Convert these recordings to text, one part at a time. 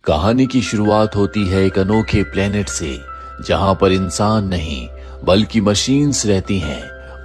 कहानी की शुरुआत होती है एक अनोखे प्लेनेट से, जहां पर इंसान नहीं बल्कि मशीन्स रहती हैं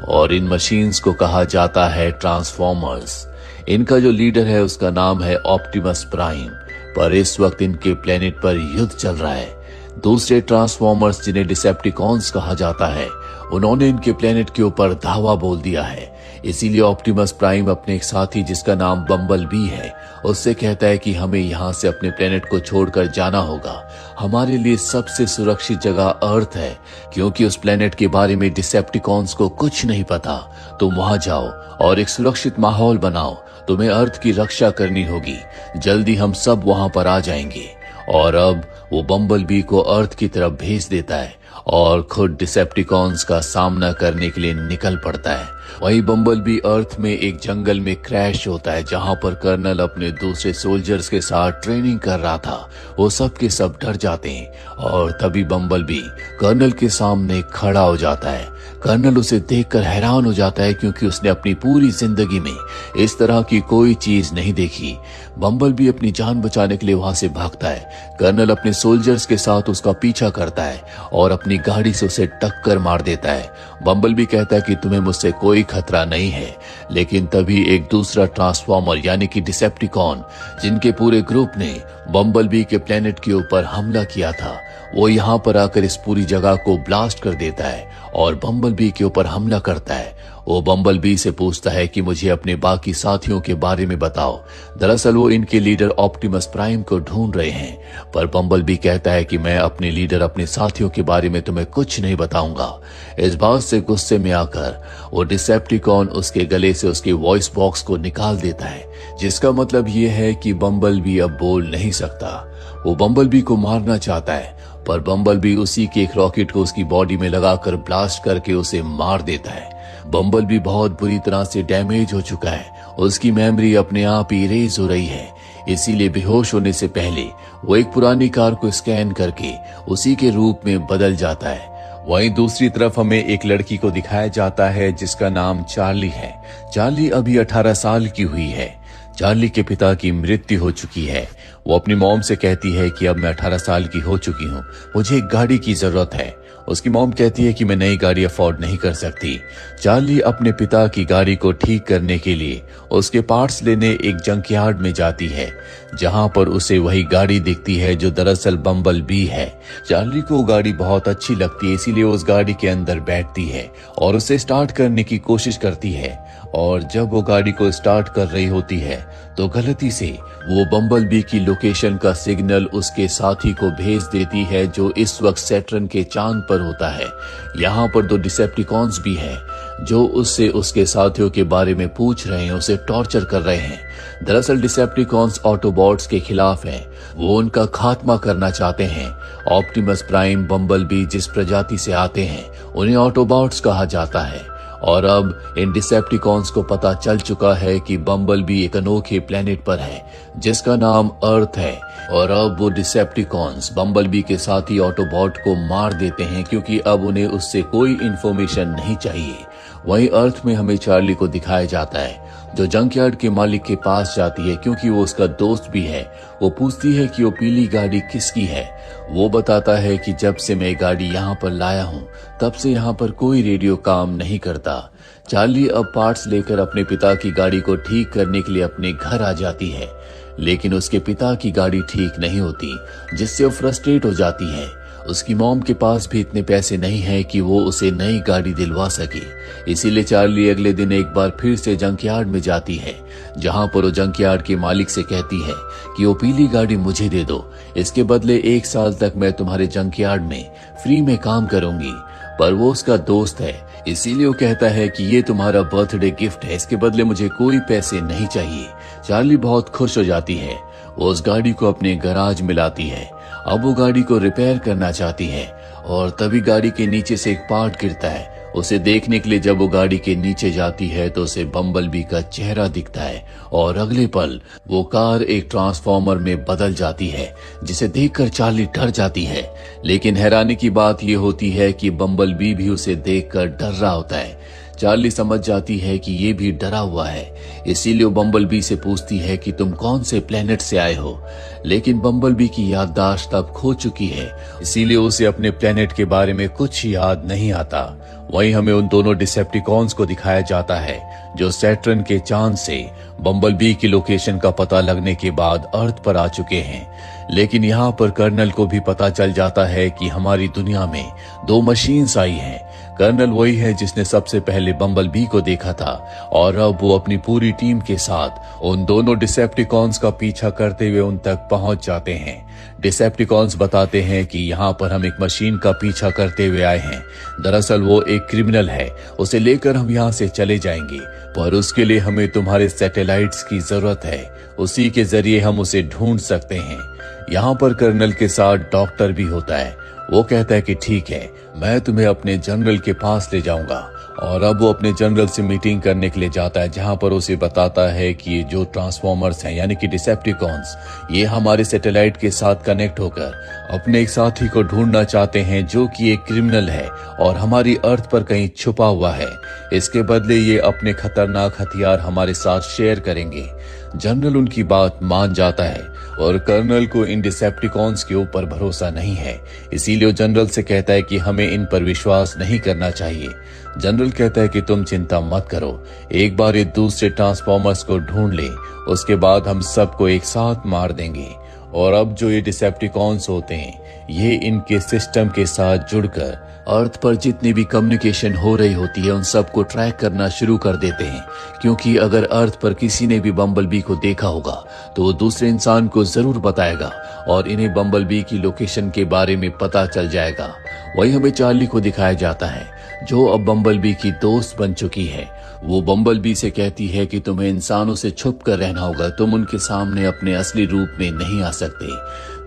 और इन मशीन्स को कहा जाता है ट्रांसफॉर्मर्स। इनका जो लीडर है उसका नाम है ऑप्टिमस प्राइम। पर इस वक्त इनके प्लेनेट पर युद्ध चल रहा है। दूसरे ट्रांसफॉर्मर्स जिन्हें डिसेप्टिकॉन्स कहा जाता है, उन्होंने इनके प्लेनेट के ऊपर धावा बोल दिया है। इसीलिए ऑप्टिमस प्राइम अपने एक साथी जिसका नाम बम्बल बी है उससे कहता है कि हमें यहाँ से अपने प्लेनेट को छोड़कर जाना होगा। हमारे लिए सबसे सुरक्षित जगह अर्थ है, क्योंकि उस प्लेनेट के बारे में डिसेप्टिकॉन्स को कुछ नहीं पता। तुम वहां जाओ और एक सुरक्षित माहौल बनाओ। तुम्हें अर्थ की रक्षा करनी होगी। जल्दी हम सब वहां पर आ जाएंगे। और अब वो बम्बल बी को अर्थ की तरफ भेज देता है और खुद डिसेप्टिकॉन्स का सामना करने के लिए निकल पड़ता है। वही बम्बल बी अर्थ में एक जंगल में क्रैश होता है, जहां पर कर्नल अपने दूसरे सोल्जर्स के साथ ट्रेनिंग कर रहा था। वो सब के सब डर जाते हैं और तभी बम्बल बी कर्नल के सामने खड़ा हो जाता है। कर्नल उसे देखकर हैरान हो जाता है, क्योंकि उसने अपनी पूरी जिंदगी में इस तरह की कोई चीज नहीं देखी। बम्बल बी अपनी जान बचाने के लिए वहां से भागता है। कर्नल अपने सोल्जर्स के साथ उसका पीछा करता है और अपनी गाड़ी से उसे टक्कर मार देता है। बम्बल बी कहता है कि तुम्हें मुझसे कोई खतरा नहीं है, लेकिन तभी एक दूसरा ट्रांसफॉर्मर यानी कि डिसेप्टिकॉन, जिनके पूरे ग्रुप ने बम्बल बी के प्लेनेट के ऊपर हमला किया था, वो यहाँ पर आकर इस पूरी जगह को ब्लास्ट कर देता है और बम्बल बी के ऊपर हमला करता है। वो बम्बल बी से पूछता है कि मुझे अपने बाकी साथियों के बारे में बताओ। दरअसल वो इनके लीडर ऑप्टिमस प्राइम को ढूंढ रहे हैं। पर बम्बल बी कहता है कि मैं अपने लीडर अपने साथियों के बारे में तुम्हें कुछ नहीं बताऊंगा। इस बात से गुस्से में आकर वो डिसेप्टिकॉन उसके गले से उसके वॉइस बॉक्स को निकाल देता है, जिसका मतलब ये है कि बम्बल बी अब बोल नहीं सकता। वो बम्बल बी को मारना चाहता है, पर बम्बल बी उसी के एक रॉकेट को उसकी बॉडी में लगाकर ब्लास्ट करके उसे मार देता है। बम्बल बी बहुत बुरी तरह से डैमेज हो चुका है। उसकी मेमोरी अपने आप ही इरेज हो रही है। इसीलिए बेहोश होने से पहले वो एक पुरानी कार को स्कैन करके उसी के रूप में बदल जाता है। वहीं दूसरी तरफ हमें एक लड़की को दिखाया जाता है जिसका नाम चार्ली है। चार्ली अभी 18 साल की हुई है। चार्ली के पिता की मृत्यु हो चुकी है। वो अपनी मॉम से कहती है कि अब मैं 18 साल की हो चुकी हूँ, मुझे एक गाड़ी की जरूरत है। उसकी मॉम कहती है कि मैं नई गाड़ी अफोर्ड नहीं कर सकती। चार्ली अपने पिता की गाड़ी को ठीक करने के लिए उसके पार्ट्स लेने एक जंकयार्ड में जाती है, जहां पर उसे वही गाड़ी दिखती है जो दरअसल बम्बल बी है। चार्ली को गाड़ी बहुत अच्छी लगती है, इसीलिए उस गाड़ी के अंदर बैठती है और उसे स्टार्ट करने की कोशिश करती है। और जब वो गाड़ी को स्टार्ट कर रही होती है तो गलती से वो बम्बल बी की लोकेशन का सिग्नल उसके साथी को भेज देती है, जो इस वक्त सैटर्न के चांद पर होता है। यहाँ पर 2 डिसेप्टिकॉन्स भी हैं जो उससे उसके साथियों के बारे में पूछ रहे हैं, उसे टॉर्चर कर रहे हैं। दरअसल डिसेप्टिकॉन्स ऑटोबॉट्स के खिलाफ हैं, वो उनका खात्मा करना चाहते हैं। ऑप्टिमस प्राइम बम्बल बी जिस प्रजाति से आते हैं उन्हें ऑटोबॉट्स कहा जाता है। और अब इन डिसेप्टिकॉन्स को पता चल चुका है कि बम्बल बी एक अनोखे प्लेनेट पर है जिसका नाम अर्थ है। और अब वो डिसेप्टिकॉन्स बम्बल बी के साथी ऑटोबॉट को मार देते हैं, क्योंकि अब उन्हें उससे कोई इंफॉर्मेशन नहीं चाहिए। वहीं अर्थ में हमें चार्ली को दिखाया जाता है, जो जंकयार्ड के मालिक के पास जाती है, क्योंकि वो उसका दोस्त भी है। वो पूछती है कि वो पीली गाड़ी किसकी है। वो बताता है कि जब से मैं गाड़ी यहाँ पर लाया हूँ तब से यहाँ पर कोई रेडियो काम नहीं करता। चार्ली अब पार्ट्स लेकर अपने पिता की गाड़ी को ठीक करने के लिए अपने घर आ जाती है, लेकिन उसके पिता की गाड़ी ठीक नहीं होती, जिससे वो फ्रस्ट्रेट हो जाती है। उसकी मॉम के पास भी इतने पैसे नहीं हैं कि वो उसे नई गाड़ी दिलवा सके। इसीलिए चार्ली अगले दिन एक बार फिर से जंकयार्ड में जाती है, जहां पर वो जंकयार्ड के मालिक से कहती है कि वो पीली गाड़ी मुझे दे दो, इसके बदले 1 साल तक मैं तुम्हारे जंकयार्ड में फ्री में काम करूंगी। पर वो उसका दोस्त है, इसीलिए वो कहता है कि ये तुम्हारा बर्थडे गिफ्ट है, इसके बदले मुझे कोई पैसे नहीं चाहिए। चार्ली बहुत खुश हो जाती है। वो उस गाड़ी को अपने गैराज में लाती है। अब वो गाड़ी को रिपेयर करना चाहती है और तभी गाड़ी के नीचे से एक पार्ट गिरता है। उसे देखने के लिए जब वो गाड़ी के नीचे जाती है तो उसे बम्बल बी का चेहरा दिखता है और अगले पल वो कार एक ट्रांसफॉर्मर में बदल जाती है, जिसे देखकर चार्ली डर जाती है। लेकिन हैरानी की बात ये होती है कि बम्बल बी भी उसे देखकर डर रहा होता है। चार्ली समझ जाती है कि ये भी डरा हुआ है, इसीलिए वो बम्बलबी से पूछती है कि तुम कौन से प्लेनेट से आए हो। लेकिन बम्बलबी की याददाश्त अब खो चुकी है, इसीलिए उसे अपने प्लेनेट के बारे में कुछ याद नहीं आता। वहीं हमें उन दोनों डिसेप्टिकॉन्स को दिखाया जाता है जो सैटर्न के चांद से बम्बलबी की लोकेशन का पता लगने के बाद अर्थ पर आ चुके हैं। लेकिन यहाँ पर कर्नल को भी पता चल जाता है कि हमारी दुनिया में 2 मशीन्स आई हैं। कर्नल वही है जिसने सबसे पहले बम्बलबी को देखा था और अब वो अपनी पूरी टीम के साथ उन दोनों डिसेप्टिकॉन्स का पीछा करते हुए उन तक पहुंच जाते हैं। डिसेप्टिकॉन्स बताते हैं कि यहाँ पर हम एक मशीन का पीछा करते हुए आए हैं। दरअसल वो एक क्रिमिनल है, उसे लेकर हम यहाँ से चले जाएंगे, पर उसके लिए हमें तुम्हारे सैटेलाइट्स की जरूरत है। उसी के जरिए हम उसे ढूंढ सकते हैं। यहाँ पर कर्नल के साथ डॉक्टर भी होता है। वो कहता है कि ठीक है, मैं तुम्हें अपने जनरल के पास ले जाऊंगा। और अब वो अपने जनरल से मीटिंग करने के लिए जाता है, जहां पर उसे बताता है कि ये जो ट्रांसफॉर्मर्स हैं यानी कि डिसेप्टिकॉन्स, ये हमारे सैटेलाइट के साथ कनेक्ट होकर अपने एक साथी को ढूंढना चाहते हैं जो कि एक क्रिमिनल है और हमारी अर्थ पर कहीं छुपा हुआ है। इसके बदले ये अपने खतरनाक हथियार हमारे साथ शेयर करेंगे। जनरल उनकी बात मान जाता है और कर्नल को इन डिसेप्टिकॉन्स के ऊपर भरोसा नहीं है, इसीलिए वो जनरल से कहता है कि हमें इन पर विश्वास नहीं करना चाहिए। जनरल कहता है कि तुम चिंता मत करो, एक बार ये दूसरे ट्रांसफॉर्मर्स को ढूंढ ले, उसके बाद हम सबको एक साथ मार देंगे। और अब जो ये डिसेप्टिकॉन्स होते हैं, ये इनके सिस्टम के साथ जुड़कर अर्थ पर जितनी भी कम्युनिकेशन हो रही होती है उन सबको ट्रैक करना शुरू कर देते हैं, क्योंकि अगर अर्थ पर किसी ने भी बम्बलबी को देखा होगा तो वो दूसरे इंसान को जरूर बताएगा और इन्हें बम्बलबी की लोकेशन के बारे में पता चल जाएगा। वही हमें चार्ली को दिखाया जाता है जो अब बम्बलबी की दोस्त बन चुकी है। वो बम्बलबी से कहती है कि तुम्हें इंसानों से छुप कर रहना होगा, तुम उनके सामने अपने असली रूप में नहीं आ सकते।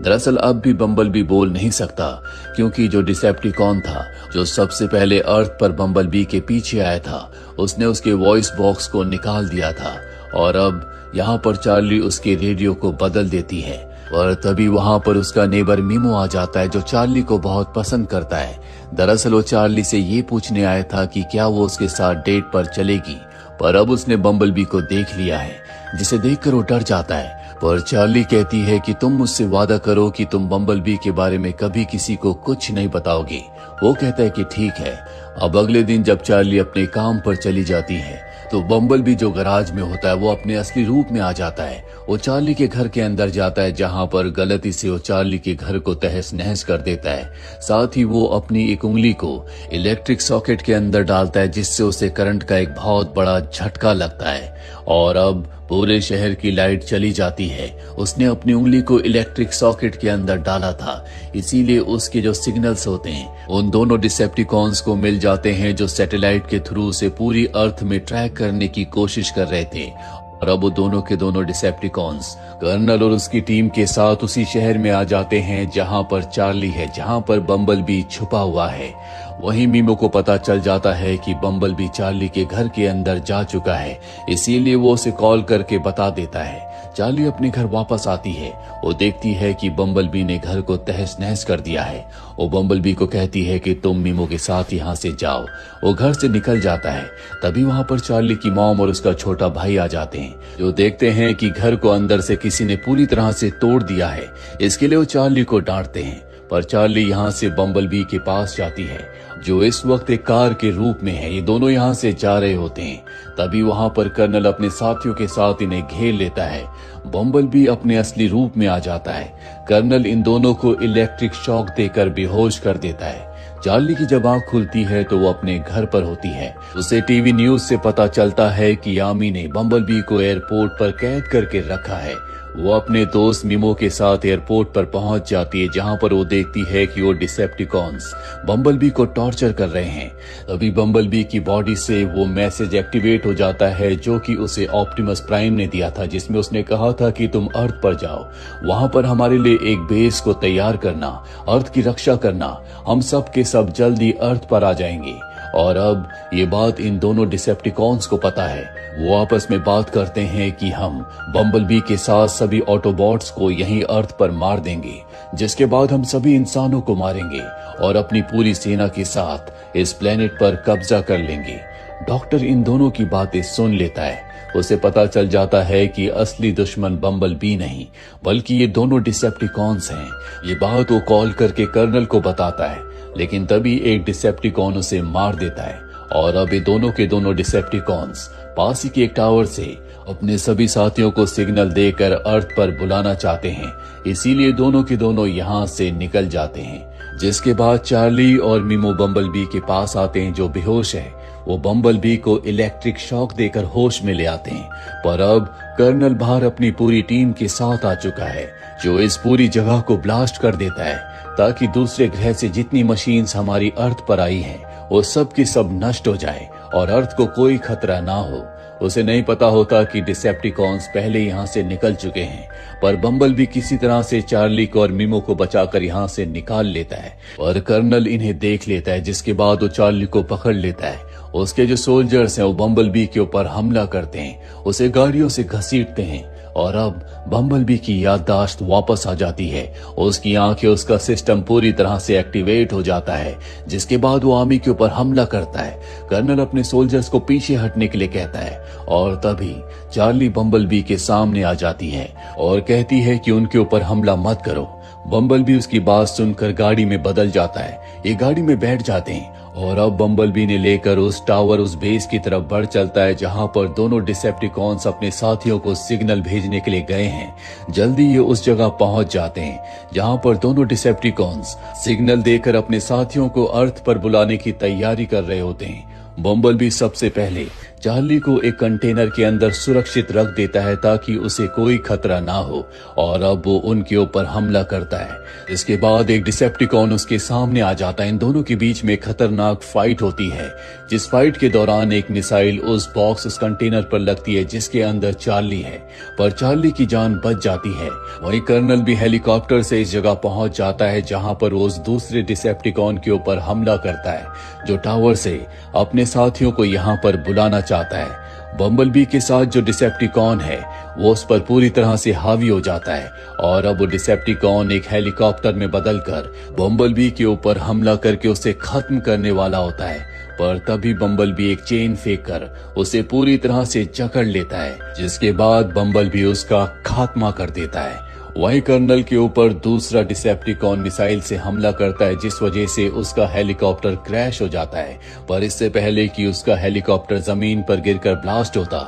दरअसल अब भी बम्बलबी बोल नहीं सकता, क्योंकि जो डिसेप्टिकॉन था जो सबसे पहले अर्थ पर बम्बलबी के पीछे आया था, उसने उसके वॉइस बॉक्स को निकाल दिया था। और अब यहाँ पर चार्ली उसके रेडियो को बदल देती है, और तभी वहां पर उसका नेबर मीमो आ जाता है जो चार्ली को बहुत पसंद करता है। दरअसल वो चार्ली से ये पूछने आया था कि क्या वो उसके साथ डेट पर चलेगी, पर अब उसने बम्बलबी को देख लिया है, जिसे देखकर वो डर जाता है। पर चार्ली कहती है कि तुम मुझसे वादा करो कि तुम बम्बलबी के बारे में कभी किसी को कुछ नहीं बताओगे। वो कहता है कि ठीक है। अब अगले दिन जब चार्ली अपने काम पर चली जाती है तो बम्बलबी जो गराज में होता है वो अपने असली रूप में आ जाता है। वो चार्ली के घर के अंदर जाता है, जहां पर गलती से वो चार्ली के घर को तहस नहस कर देता है। साथ ही वो अपनी एक उंगली को इलेक्ट्रिक सॉकेट के अंदर डालता है, जिससे उसे करंट का एक बहुत बड़ा झटका लगता है और अब पूरे शहर की लाइट चली जाती है। उसने अपनी उंगली को इलेक्ट्रिक सॉकेट के अंदर डाला था, इसीलिए उसके जो सिग्नल्स होते हैं उन दोनों डिसेप्टिकॉन्स को मिल जाते हैं जो सैटेलाइट के थ्रू से पूरी अर्थ में ट्रैक करने की कोशिश कर रहे थे। और अब वो दोनों के दोनों डिसेप्टिकॉन्स कर्नल और उसकी टीम के साथ उसी शहर में आ जाते हैं जहां पर चार्ली है, जहां पर बम्बलबी छुपा हुआ है। वहीं मीमो को पता चल जाता है कि बम्बलबी चार्ली के घर के अंदर जा चुका है, इसीलिए वो उसे कॉल करके बता देता है। चार्ली अपने घर वापस आती है। वो देखती है कि बम्बलबी ने घर को तहस नहस कर दिया है। वो बम्बलबी को कहती है कि तुम मीमो के साथ यहाँ से जाओ। वो घर से निकल जाता है। तभी वहाँ पर चार्ली की मॉम और उसका छोटा भाई आ जाते हैं, जो देखते हैं कि घर को अंदर से किसी ने पूरी तरह से तोड़ दिया है। इसके लिए वो चार्ली को डांटते हैं, पर चार्ली यहाँ से बम्बलबी के पास जाती है, जो इस वक्त एक कार के रूप में है। ये दोनों यहाँ से जा रहे होते हैं। तभी वहां पर कर्नल अपने साथियों के साथ इन्हें घेर लेता है। बम्बलबी अपने असली रूप में आ जाता है। कर्नल इन दोनों को इलेक्ट्रिक शॉक देकर बेहोश कर देता है। चार्ली की जब आंख खुलती है तो वो अपने घर पर होती है। उसे टीवी न्यूज से पता चलता है कि यामी ने बम्बलबी को एयरपोर्ट पर कैद करके रखा है। वो अपने दोस्त मीमो के साथ एयरपोर्ट पर पहुंच जाती है, जहां पर वो देखती है कि वो डिसेप्टिकॉन्स बम्बलबी को टॉर्चर कर रहे हैं। तभी बम्बलबी की बॉडी से वो मैसेज एक्टिवेट हो जाता है जो कि उसे ऑप्टिमस प्राइम ने दिया था, जिसमें उसने कहा था कि तुम अर्थ पर जाओ, वहां पर हमारे लिए एक बेस को तैयार करना, अर्थ की रक्षा करना, हम सब के सब जल्दी अर्थ पर आ जाएंगे। और अब ये बात इन दोनों डिसेप्टिकॉन्स को पता है। वो आपस में बात करते हैं कि हम बम्बलबी के साथ सभी ऑटोबॉट्स को यहीं अर्थ पर मार देंगे, जिसके बाद हम सभी इंसानों को मारेंगे और अपनी पूरी सेना के साथ इस प्लेनेट पर कब्जा कर लेंगे। डॉक्टर इन दोनों की बातें सुन लेता है। उसे पता चल जाता है कि असली दुश्मन बम्बल बी नहीं बल्कि ये दोनों डिसेप्टिकॉन्स हैं। ये बात वो कॉल करके कर्नल को बताता है, लेकिन तभी एक डिसेप्टिकॉन उसे मार देता है और अब ये दोनों के दोनों डिसेप्टिकॉन्स पास ही के एक टावर से अपने सभी साथियों को सिग्नल देकर अर्थ पर बुलाना चाहते हैं। इसीलिए दोनों के दोनों यहाँ से निकल जाते हैं। जिसके बाद चार्ली और मीमो बम्बल बी के पास आते हैं जो बेहोश है। वो बम्बल बी को इलेक्ट्रिक शॉक देकर होश में ले आते हैं, पर अब कर्नल बाहर अपनी पूरी टीम के साथ आ चुका है जो इस पूरी जगह को ब्लास्ट कर देता है ताकि दूसरे ग्रह से जितनी मशीन्स हमारी अर्थ पर आई हैं वो सब की सब नष्ट हो जाए और अर्थ को कोई खतरा ना हो। उसे नहीं पता होता कि डिसेप्टिकॉन्स पहले यहाँ से निकल चुके हैं, पर बम्बल भी किसी तरह से चार्ली को और मीमो को बचाकर यहाँ से निकाल लेता है और कर्नल इन्हें देख लेता है। जिसके बाद वो चार्ली को पकड़ लेता है। उसके जो सोल्जर्स हैं वो बम्बल बी के ऊपर हमला करते हैं, उसे गाड़ियों से घसीटते हैं और अब बम्बल बी की याददाश्त वापस आ जाती है। उसकी आंखें, उसका सिस्टम पूरी तरह से एक्टिवेट हो जाता है। जिसके बाद वो आर्मी के ऊपर हमला करता है। कर्नल अपने सोल्जर्स को पीछे हटने के लिए कहता है और तभी चार्ली बम्बल बी के सामने आ जाती है और कहती है कि उनके ऊपर हमला मत करो। बम्बल बी उसकी बात सुनकर गाड़ी में बदल जाता है। ये गाड़ी में बैठ जाते हैं और अब बम्बल बी ने लेकर उस टावर, उस बेस की तरफ बढ़ चलता है जहां पर दोनों डिसेप्टिकॉन्स अपने साथियों को सिग्नल भेजने के लिए गए हैं। जल्दी ये उस जगह पहुंच जाते हैं जहां पर दोनों डिसेप्टिकॉन्स सिग्नल देकर अपने साथियों को अर्थ पर बुलाने की तैयारी कर रहे होते हैं। बम्बल बी सबसे पहले चार्ली को एक कंटेनर के अंदर सुरक्षित रख देता है ताकि उसे कोई खतरा ना हो और अब वो उनके ऊपर हमला करता है। इसके बाद एक डिसेप्टिकॉन उसके सामने आ जाता है। इन दोनों के बीच में खतरनाक फाइट होती है, जिस फाइट के दौरान एक मिसाइल उस बॉक्स, उस कंटेनर पर लगती है जिसके अंदर चार्ली है, पर चार्ली की जान बच जाती है। वहीं कर्नल भी हेलीकॉप्टर से इस जगह पहुंच जाता है जहां पर वो उस दूसरे डिसेप्टिकॉन के ऊपर हमला करता है जो टावर से अपने साथियों को यहाँ पर बुलाना चाहता है। बम्बल बी के साथ जो डिसेप्टिकॉन है वो उस पर पूरी तरह से हावी हो जाता है और अब वो डिसेप्टिकॉन एक हेलीकॉप्टर में बदलकर बम्बल बी के ऊपर हमला करके उसे खत्म करने वाला होता है। पर तभी बम्बल बी एक चेन फेंक कर उसे पूरी तरह से जकड़ लेता है, जिसके बाद बम्बल बी उसका खात्मा कर देता है। वहीं कर्नल के ऊपर दूसरा डिसेप्टिकॉन मिसाइल से हमला करता है जिस वजह से उसका हेलीकॉप्टर क्रैश हो जाता है। पर इससे पहले कि उसका हेलीकॉप्टर जमीन पर गिरकर ब्लास्ट होता,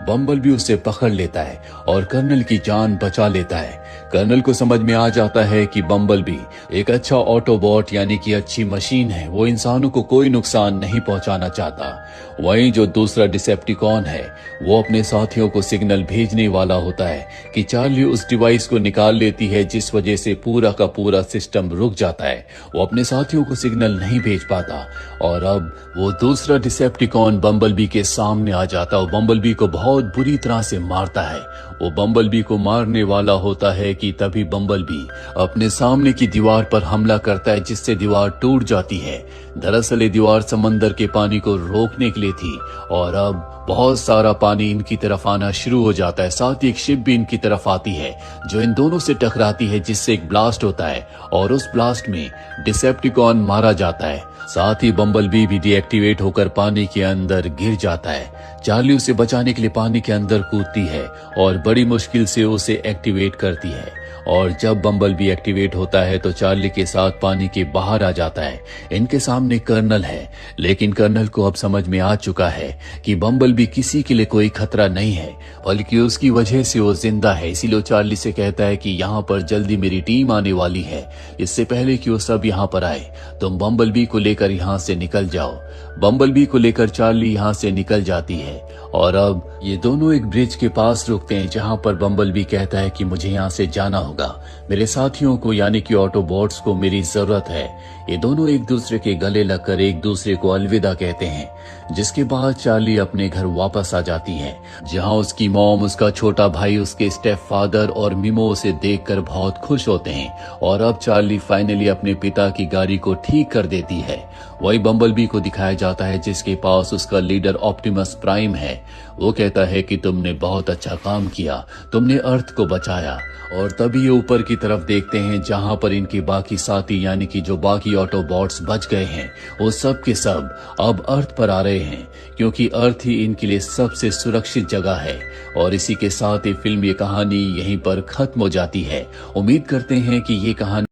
बम्बल भी उसे पकड़ लेता है और कर्नल की जान बचा लेता है। कर्नल को समझ में आ जाता है कि बम्बल भी एक अच्छा ऑटोबॉट यानी कि अच्छी मशीन है, वो इंसानों को कोई नुकसान नहीं पहुंचाना चाहता। वहीं जो दूसरा डिसेप्टिकॉन है वो अपने साथियों को सिग्नल भेजने वाला होता है कि चार्ली उस डिवाइस को निकाल लेती है जिस वजह से पूरा का पूरा सिस्टम रुक जाता है। वो अपने साथियों को सिग्नल नहीं भेज पाता और अब वो दूसरा डिसेप्टिकॉन बम्बलबी के सामने आ जाता है और बम्बलबी को बहुत बुरी तरह से मारता है। वो बम्बलबी को मारने वाला होता है कि तभी बम्बलबी अपने सामने की दीवार पर हमला करता है जिससे दीवार टूट जाती है। दरअसल ये दीवार समंदर के पानी को रोकने के लिए थी और अब बहुत सारा पानी इनकी तरफ आना शुरू हो जाता है। साथ ही एक शिप भी इनकी तरफ आती है जो इन दोनों से टकराती है जिससे एक ब्लास्ट होता है और उस ब्लास्ट में डिसेप्टिकॉन मारा जाता है। साथ ही बम्बलबी भी डीएक्टिवेट होकर पानी के अंदर गिर जाता है। चार्ली उसे बचाने के लिए पानी के अंदर कूदती है और बड़ी मुश्किल से उसे एक्टिवेट करती है और जब बम्बलबी एक्टिवेट होता है तो चार्ली के साथ पानी के बाहर आ जाता है। इनके सामने कर्नल है, लेकिन कर्नल को अब समझ में आ चुका है कि बम्बलबी किसी के लिए कोई खतरा नहीं है बल्कि उसकी वजह से वो जिंदा है। इसीलिए वो चार्ली से कहता है कि यहाँ पर जल्दी मेरी टीम आने वाली है, इससे पहले कि वो सब यहाँ पर आए तुम बम्बलबी को लेकर यहाँ से निकल जाओ। बम्बलबी को लेकर चार्ली यहाँ से निकल जाती है और अब ये दोनों एक ब्रिज के पास रुकते हैं जहां पर बम्बलबी कहता है कि मुझे यहाँ से जाना होगा, मेरे साथियों को यानी कि ऑटोबॉट्स को मेरी जरूरत है। ये दोनों एक दूसरे के गले लगकर एक दूसरे को अलविदा कहते हैं, जिसके बाद चार्ली अपने घर वापस आ जाती है जहां उसकी मॉम, उसका छोटा भाई, उसके स्टेप फादर और मिमो उसे देखकर बहुत खुश होते हैं और अब चार्ली फाइनली अपने पिता की गाड़ी को ठीक कर देती है। वही बम्बलबी को दिखाया जाता जाता है जिसके पास उसका लीडर ऑप्टिमस प्राइम है। वो कहता है कि तुमने बहुत अच्छा काम किया, तुमने अर्थ को बचाया। और तभी ये ऊपर की तरफ देखते हैं जहां पर इनके बाकी साथी यानी कि जो बाकी ऑटोबॉट्स बच गए हैं वो सब के सब अब अर्थ पर आ रहे हैं, क्योंकि अर्थ ही इनके लिए सबसे सुरक्षित जगह है। और इसी के साथ ये फिल्म, ये कहानी यहीं पर खत्म हो जाती है। उम्मीद करते हैं कि ये कहानी